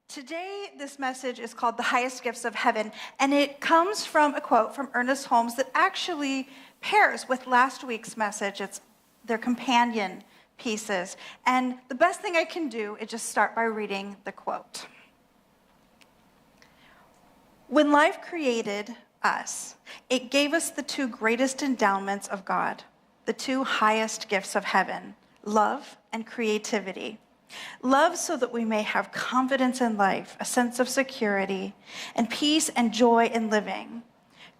Today, this message is called The Highest Gifts of Heaven, and it comes from a quote from Ernest Holmes that actually pairs with last week's message. It's their companion pieces. And the best thing I can do is just start by reading the quote. When life created us, it gave us the two greatest endowments of God, the two highest gifts of heaven, love and creativity. Love so that we may have confidence in life, a sense of security, and peace and joy in living.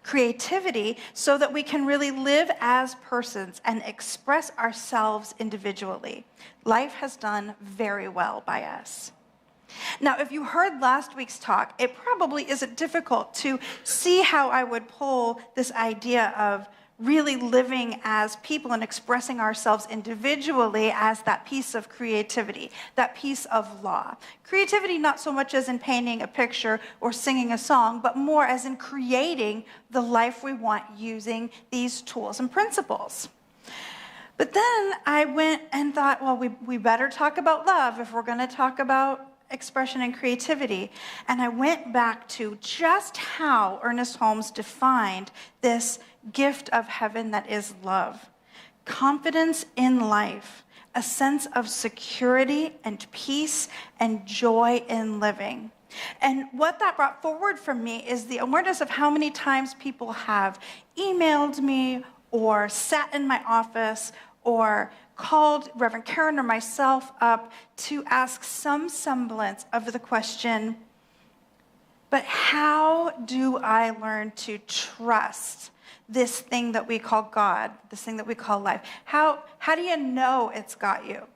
Creativity so that we can really live as persons and express ourselves individually. Life has done very well by us. Now, if you heard last week's talk, it probably isn't difficult to see how I would pull this idea of really living as people and expressing ourselves individually as that piece of creativity, that piece of law. Creativity not so much as in painting a picture or singing a song, but more as in creating the life we want using these tools and principles. But then I went and thought, well, we better talk about love if we're going to talk about expression and creativity. And I went back to just how Ernest Holmes defined this gift of heaven that is love. Confidence in life, a sense of security and peace and joy in living. And what that brought forward for me is the awareness of how many times people have emailed me or sat in my office or called Reverend Karen or myself up to ask some semblance of the question, but how do I learn to trust this thing that we call God, this thing that we call life? How do you know it's got you?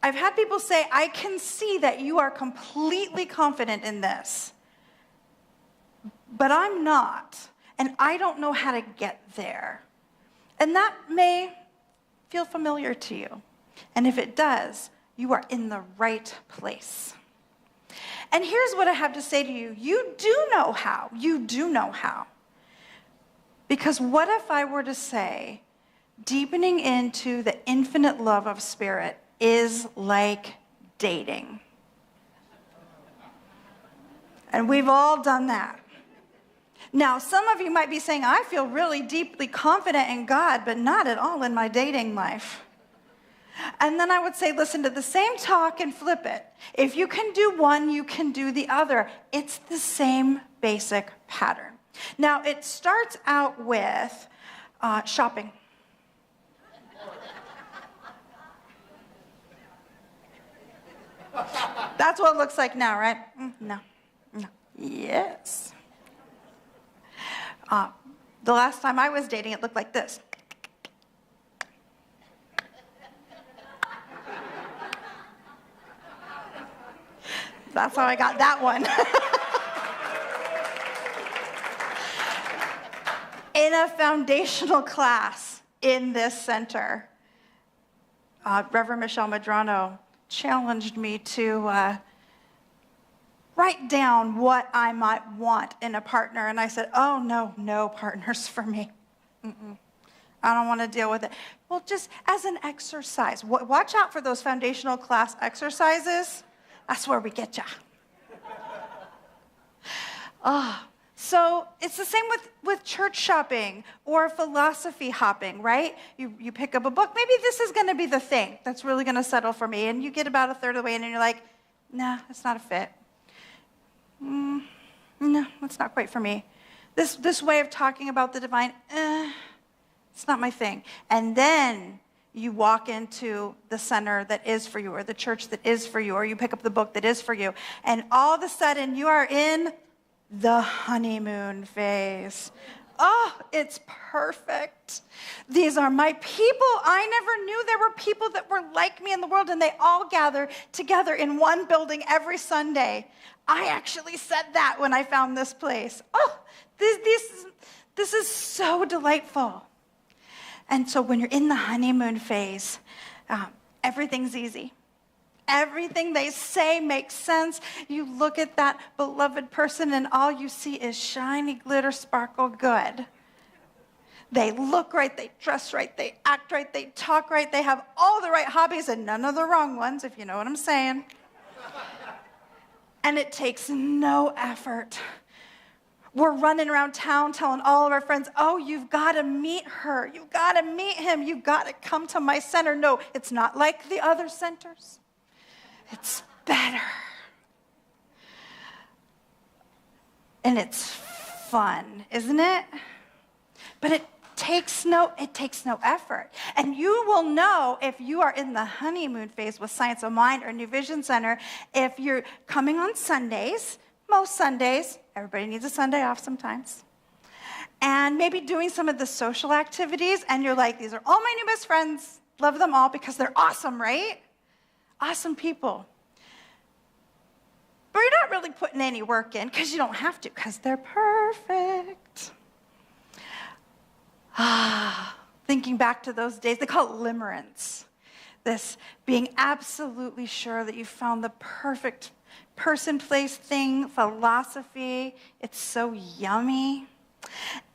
I've had people say, I can see that you are completely confident in this, but I'm not, and I don't know how to get there. And that may feel familiar to you. And if it does, you are in the right place. And here's what I have to say to you. You do know how. You do know how. Because what if I were to say, deepening into the infinite love of spirit is like dating? And we've all done that. Now, some of you might be saying, I feel really deeply confident in God, but not at all in my dating life. And then I would say, listen to the same talk and flip it. If you can do one, you can do the other. It's the same basic pattern. Now, it starts out with shopping. That's what it looks like now, right? No. Yes. The last time I was dating, it looked like this. That's how I got that one. In a foundational class in this center, Reverend Michelle Medrano challenged me to write down what I might want in a partner. And I said, oh, no partners for me. I don't want to deal with it. Well, just as an exercise. Watch out for those foundational class exercises. That's where we get you. So it's the same with church shopping or philosophy hopping, right? You pick up a book. Maybe this is going to be the thing that's really going to settle for me. And you get about a third of the way in and you're like, nah, it's not a fit. No, that's not quite for me. This way of talking about the divine, it's not my thing. And then you walk into the center that is for you, or the church that is for you, or you pick up the book that is for you, and all of a sudden you are in the honeymoon phase. Oh, it's perfect. These are my people. I never knew there were people that were like me in the world, and they all gather together in one building every Sunday. I actually said that when I found this place. Oh, this is so delightful. And so when you're in the honeymoon phase, everything's easy. Everything they say makes sense. You look at that beloved person and all you see is shiny, glitter, sparkle good. They look right, they dress right, they act right, they talk right, they have all the right hobbies and none of the wrong ones, if you know what I'm saying. and it takes no effort. We're running around town telling all of our friends, oh, you've got to meet her. You've got to meet him. You've got to come to my center. No, it's not like the other centers. It's better. And it's fun, isn't it? But it takes no effort. And you will know if you are in the honeymoon phase with Science of Mind or New Vision Center, if you're coming on Sundays, most Sundays, everybody needs a Sunday off sometimes, and maybe doing some of the social activities, and you're like, these are all my new best friends, love them all because they're awesome, right? Awesome people. But you're not really putting any work in because you don't have to, because they're perfect. Thinking back to those days, they call it limerence. This being absolutely sure that you found the perfect person, place, thing, philosophy. It's so yummy,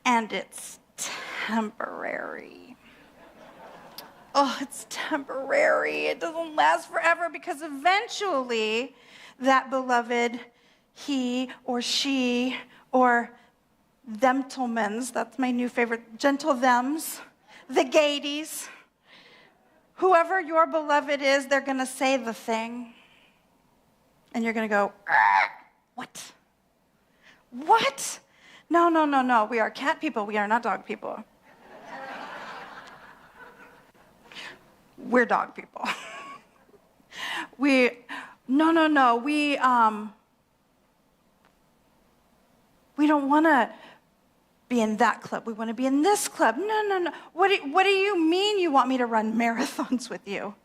and it's temporary. Oh, it's temporary. It doesn't last forever because eventually that beloved, he or she or themtlemans, that's my new favorite, gentle thems, the gaities, whoever your beloved is, they're going to say the thing. And you're going to go, what? What? No, no, no, no. We are cat people. We are not dog people. We're dog people. No. We don't want to be in that club. We want to be in this club. No. What do you mean you want me to run marathons with you?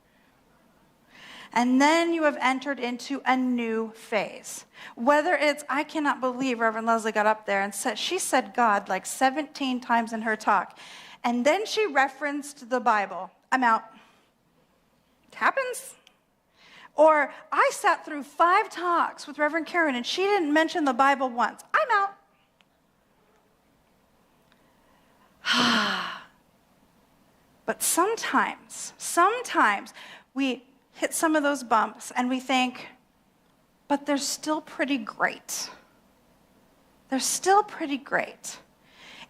And then you have entered into a new phase. Whether it's, I cannot believe Reverend Lezli got up there and she said God like 17 times in her talk. And then she referenced the Bible. I'm out. It happens. Or I sat through 5 talks with Reverend Karen and she didn't mention the Bible once. I'm out. But sometimes we hit some of those bumps and we think, but they're still pretty great. They're still pretty great.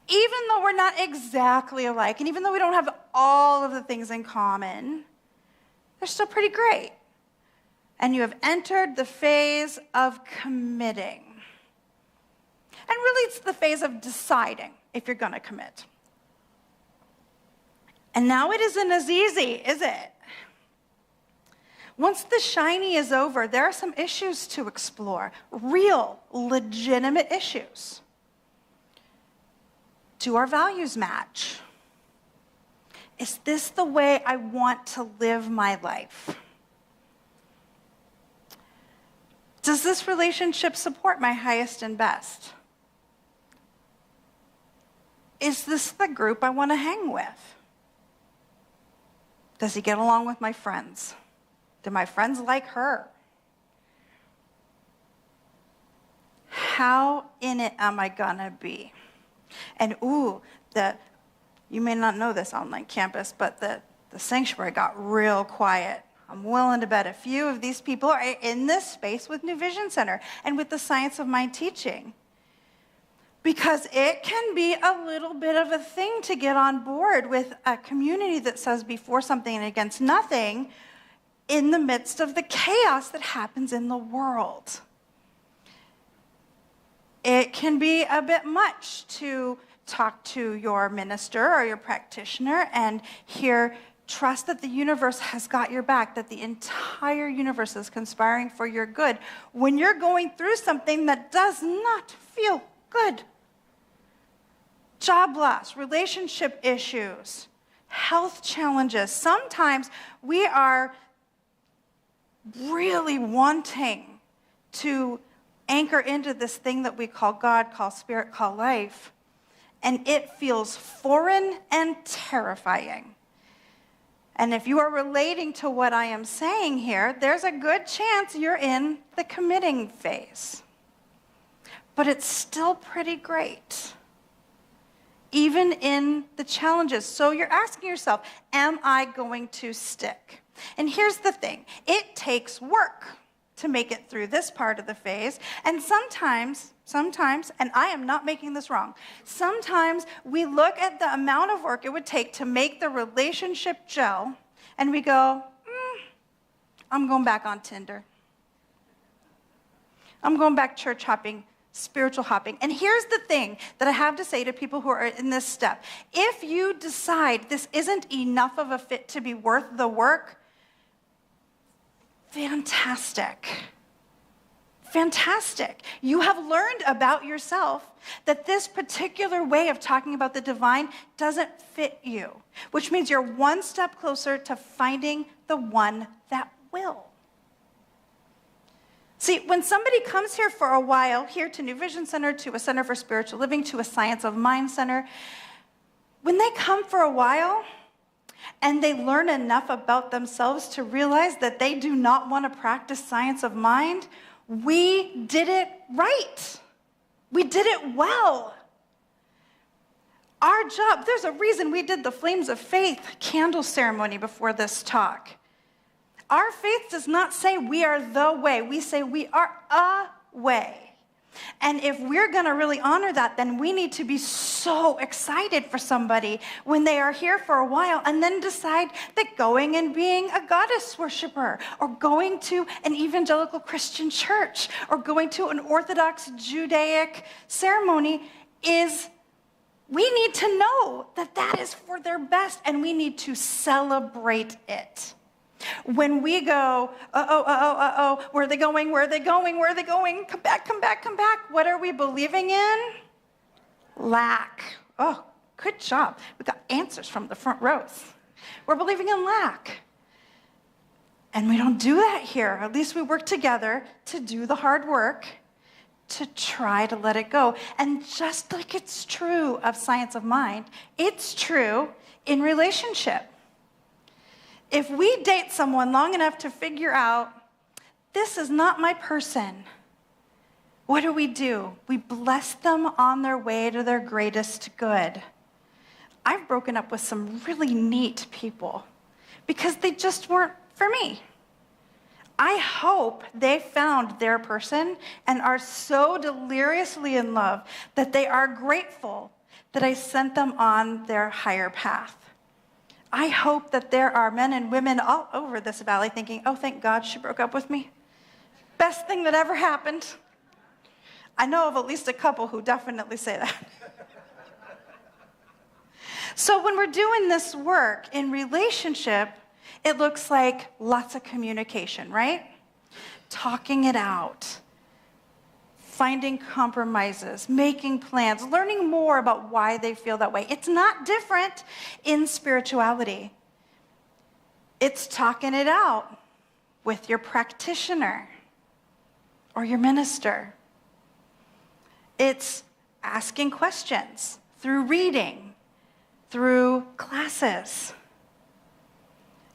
Even though we're not exactly alike, and even though we don't have all of the things in common, they're still pretty great. And you have entered the phase of committing. And really it's the phase of deciding if you're going to commit. And now it isn't as easy, is it? Once the shiny is over, there are some issues to explore, real, legitimate issues. Do our values match? Is this the way I want to live my life? Does this relationship support my highest and best? Is this the group I want to hang with? Does he get along with my friends? Do my friends like her? How in it am I gonna be? And you may not know this online campus, but the sanctuary got real quiet. I'm willing to bet a few of these people are in this space with New Vision Center and with the Science of Mind teaching. Because it can be a little bit of a thing to get on board with a community that says before something and against nothing, in the midst of the chaos that happens in the world. It can be a bit much to talk to your minister or your practitioner and trust that the universe has got your back, that the entire universe is conspiring for your good when you're going through something that does not feel good. Job loss, relationship issues, health challenges. Sometimes we are really wanting to anchor into this thing that we call God, call spirit, call life, and it feels foreign and terrifying. And if you are relating to what I am saying here, there's a good chance you're in the committing phase. But it's still pretty great, even in the challenges. So you're asking yourself, am I going to stick? And here's the thing, it takes work to make it through this part of the phase. And sometimes, and I am not making this wrong, sometimes we look at the amount of work it would take to make the relationship gel, and we go, I'm going back on Tinder. I'm going back church hopping, spiritual hopping. And here's the thing that I have to say to people who are in this step. If you decide this isn't enough of a fit to be worth the work, fantastic. Fantastic. You have learned about yourself that this particular way of talking about the divine doesn't fit you, which means you're one step closer to finding the one that will. See, when somebody comes here for a while, here to New Vision Center, to a Center for Spiritual Living, to a Science of Mind Center, when they come for a while, and they learn enough about themselves to realize that they do not want to practice science of mind, we did it right. We did it well. Our job, there's a reason we did the Flames of Faith candle ceremony before this talk. Our faith does not say we are the way. We say we are a way. And if we're going to really honor that, then we need to be so excited for somebody when they are here for a while and then decide that going and being a goddess worshiper or going to an evangelical Christian church or going to an Orthodox Judaic ceremony is, we need to know that that is for their best and we need to celebrate it. When we go, where are they going? Where are they going? Where are they going? Come back, come back, come back. What are we believing in? Lack. Oh, good job. We got answers from the front rows. We're believing in lack. And we don't do that here. At least we work together to do the hard work, to try to let it go. And just like it's true of science of mind, it's true in relationship. If we date someone long enough to figure out, this is not my person, what do? We bless them on their way to their greatest good. I've broken up with some really neat people because they just weren't for me. I hope they found their person and are so deliriously in love that they are grateful that I sent them on their higher path. I hope that there are men and women all over this valley thinking, oh, thank God she broke up with me. Best thing that ever happened. I know of at least a couple who definitely say that. So when we're doing this work in relationship, it looks like lots of communication, right? Talking it out. Finding compromises, making plans, learning more about why they feel that way. It's not different in spirituality. It's talking it out with your practitioner or your minister. It's asking questions through reading, through classes.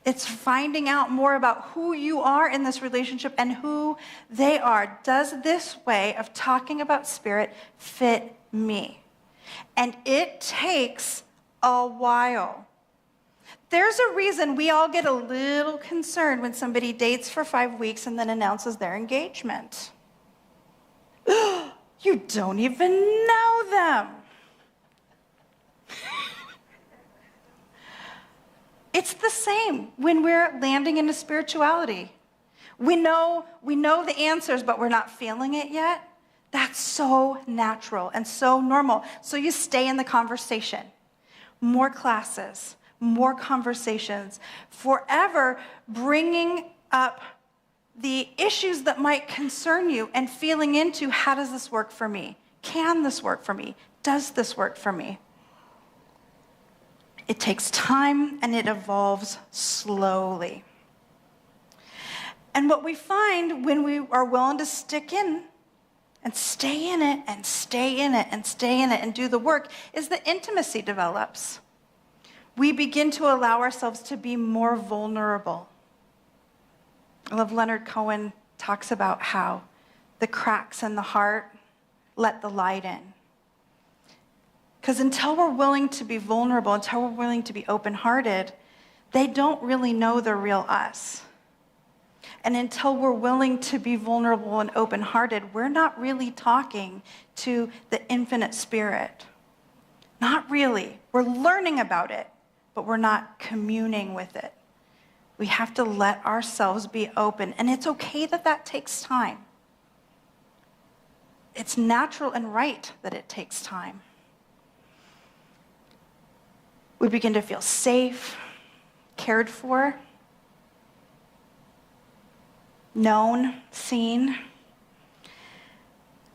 It's finding out more about who you are in this relationship and who they are. Does this way of talking about spirit fit me? And it takes a while. There's a reason we all get a little concerned when somebody dates for 5 weeks and then announces their engagement. You don't even know them. It's the same when we're landing into spirituality. We know the answers, but we're not feeling it yet. That's so natural and so normal. So you stay in the conversation. More classes, more conversations, forever bringing up the issues that might concern you and feeling into, how does this work for me? Can this work for me? Does this work for me? It takes time and it evolves slowly. And what we find when we are willing to stick in and stay in it and stay in it and stay in it and do the work is that intimacy develops. We begin to allow ourselves to be more vulnerable. I love Leonard Cohen talks about how the cracks in the heart let the light in. Because until we're willing to be vulnerable, until we're willing to be open-hearted, they don't really know the real us. And until we're willing to be vulnerable and open-hearted, we're not really talking to the infinite spirit. Not really. We're learning about it, but we're not communing with it. We have to let ourselves be open, and it's okay that that takes time. It's natural and right that it takes time. We begin to feel safe, cared for, known, seen.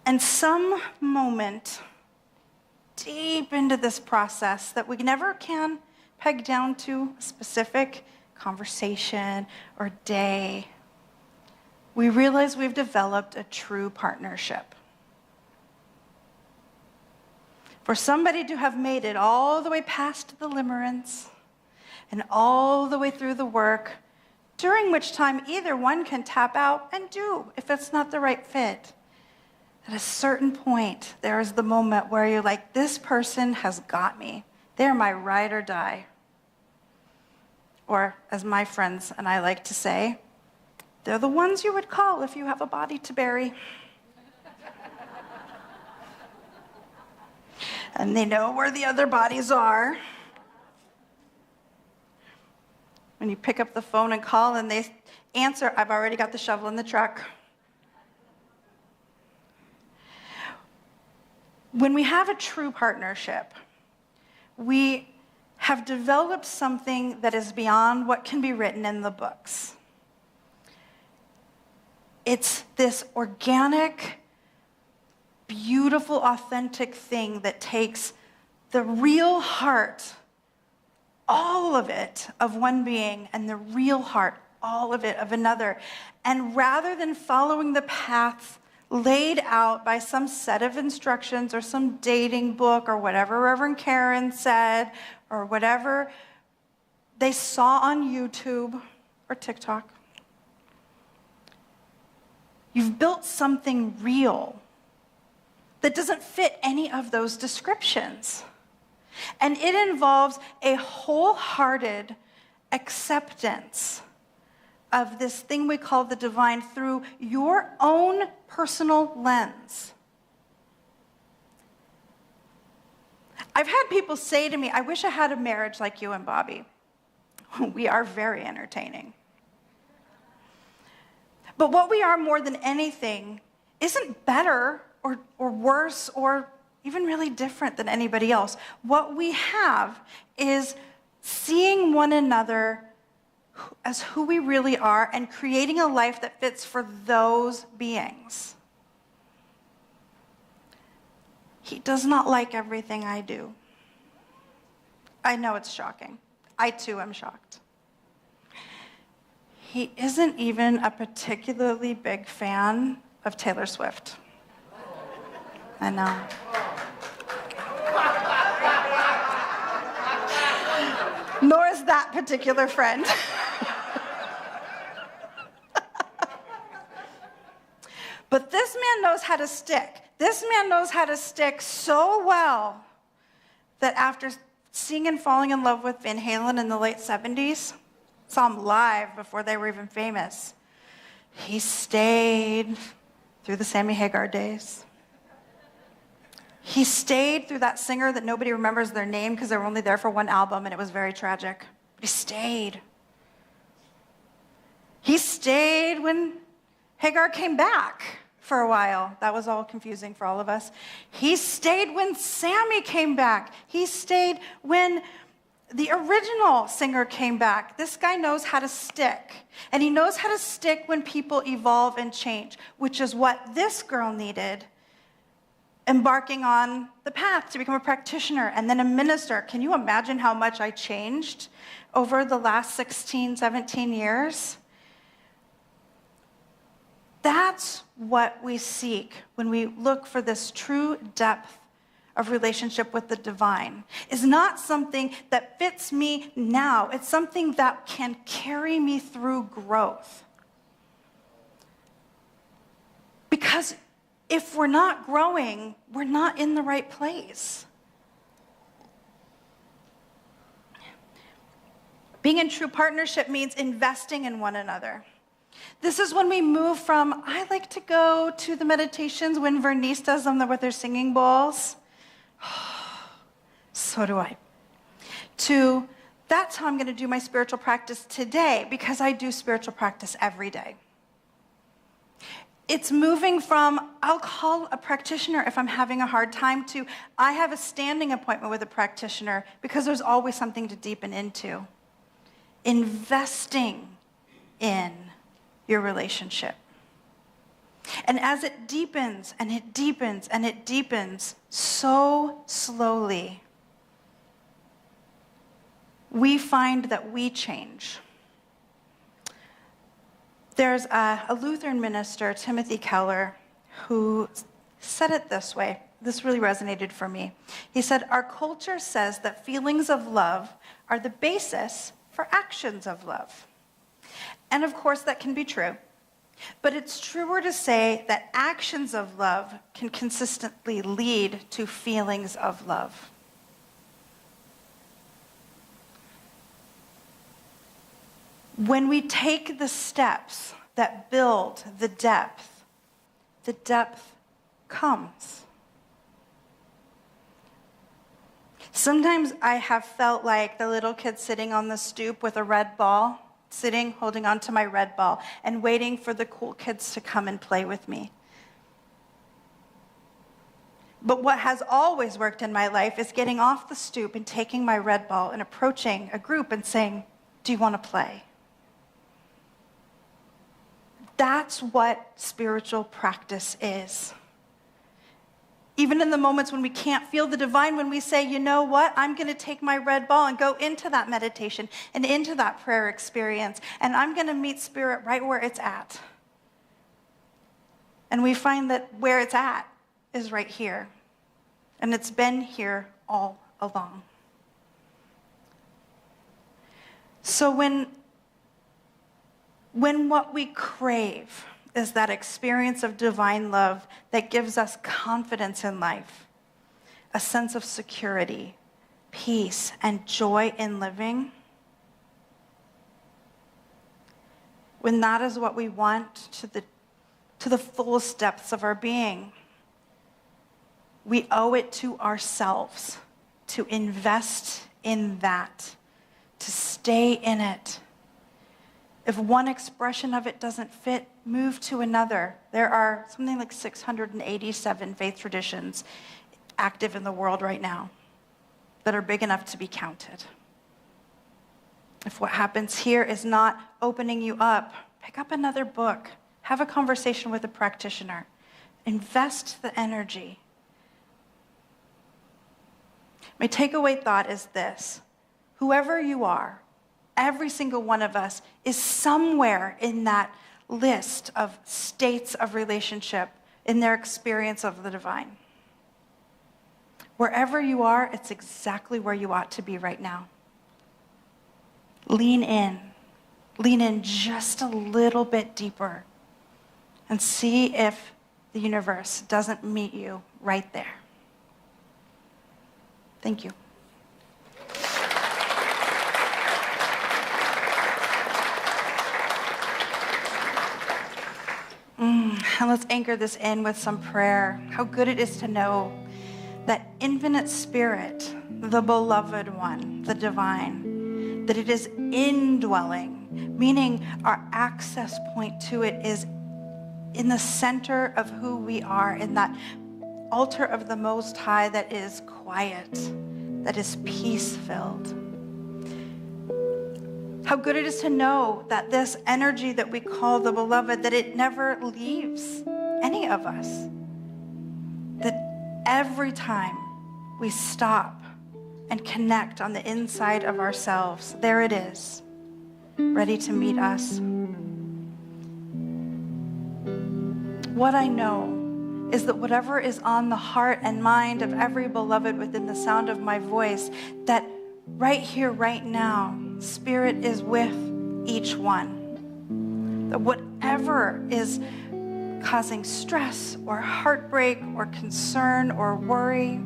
And some moment deep into this process that we never can peg down to a specific conversation or day, we realize we've developed a true partnership. For somebody to have made it all the way past the limerence and all the way through the work, during which time either one can tap out and do if it's not the right fit. At a certain point, there is the moment where you're like, this person has got me. They're my ride or die. Or, as my friends and I like to say, they're the ones you would call if you have a body to bury. And they know where the other bodies are. When you pick up the phone and call and they answer, I've already got the shovel in the truck. When we have a true partnership, we have developed something that is beyond what can be written in the books. It's this organic, beautiful, authentic thing that takes the real heart, all of it, of one being, and the real heart, all of it, of another. And rather than following the paths laid out by some set of instructions or some dating book or whatever Reverend Karen said or whatever they saw on YouTube or TikTok, you've built something real that doesn't fit any of those descriptions. And it involves a wholehearted acceptance of this thing we call the divine through your own personal lens. I've had people say to me, I wish I had a marriage like you and Bobby. We are very entertaining. But what we are more than anything isn't better or worse or even really different than anybody else. What we have is seeing one another as who we really are and creating a life that fits for those beings. He does not like everything I do. I know it's shocking. I too am shocked. He isn't even a particularly big fan of Taylor Swift. I know. Nor is that particular friend. But this man knows how to stick. This man knows how to stick so well that after seeing and falling in love with Van Halen in the late 70s, saw him live before they were even famous, he stayed through the Sammy Hagar days. He stayed through that singer that nobody remembers their name because they were only there for one album and it was very tragic. But he stayed. He stayed when Hagar came back for a while. That was all confusing for all of us. He stayed when Sammy came back. He stayed when the original singer came back. This guy knows how to stick. And he knows how to stick when people evolve and change, which is what this girl needed, embarking on the path to become a practitioner and then a minister. Can you imagine how much I changed over the last 16, 17 years? That's what we seek when we look for this true depth of relationship with the divine. Is not something that fits me now. It's something that can carry me through growth. Because if we're not growing, we're not in the right place. Being in true partnership means investing in one another. This is when we move from, I like to go to the meditations when Vernice does them with their singing bowls. So do I. To, that's how I'm going to do my spiritual practice today, because I do spiritual practice every day. It's moving from, I'll call a practitioner if I'm having a hard time, to, I have a standing appointment with a practitioner, because there's always something to deepen into. Investing in your relationship. And as it deepens and it deepens and it deepens, so slowly, we find that we change. There's a Lutheran minister, Timothy Keller, who said it this way. This really resonated for me. He said, our culture says that feelings of love are the basis for actions of love. And of course, that can be true. But it's truer to say that actions of love can consistently lead to feelings of love. When we take the steps that build the depth comes. Sometimes I have felt like the little kid sitting on the stoop with a red ball, holding on to my red ball, and waiting for the cool kids to come and play with me. But what has always worked in my life is getting off the stoop and taking my red ball and approaching a group and saying, do you want to play? That's what spiritual practice is. Even in the moments when we can't feel the divine, when we say, you know what, I'm going to take my red ball and go into that meditation and into that prayer experience, and I'm going to meet spirit right where it's at. And we find that where it's at is right here. And it's been here all along. So when what we crave is that experience of divine love that gives us confidence in life, a sense of security, peace, and joy in living, when that is what we want to the fullest depths of our being, we owe it to ourselves to invest in that, to stay in it. If one expression of it doesn't fit, move to another. There are something like 687 faith traditions active in the world right now that are big enough to be counted. If what happens here is not opening you up, pick up another book. Have a conversation with a practitioner. Invest the energy. My takeaway thought is this: whoever you are, every single one of us is somewhere in that list of states of relationship in their experience of the divine. Wherever you are, it's exactly where you ought to be right now. Lean in just a little bit deeper, and see if the universe doesn't meet you right there. Thank you. And let's anchor this in with some prayer. How good it is to know that infinite spirit, the beloved one, the divine, that it is indwelling, meaning our access point to it is in the center of who we are, in that altar of the Most High that is quiet, that is peace-filled. How good it is to know that this energy that we call the beloved, that it never leaves any of us. That every time we stop and connect on the inside of ourselves, there it is, ready to meet us. What I know is that whatever is on the heart and mind of every beloved within the sound of my voice, that right here, right now, Spirit is with each one. That whatever is causing stress or heartbreak or concern or worry,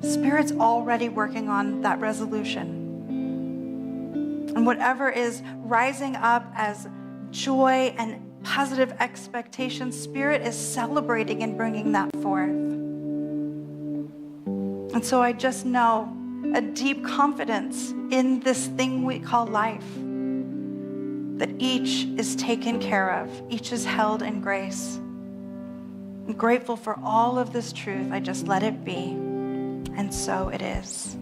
Spirit's already working on that resolution. And whatever is rising up as joy and positive expectation, Spirit is celebrating and bringing that forth. And so I just know a deep confidence in this thing we call life, that each is taken care of, each is held in grace. I'm grateful for all of this truth. I just let it be, and so it is.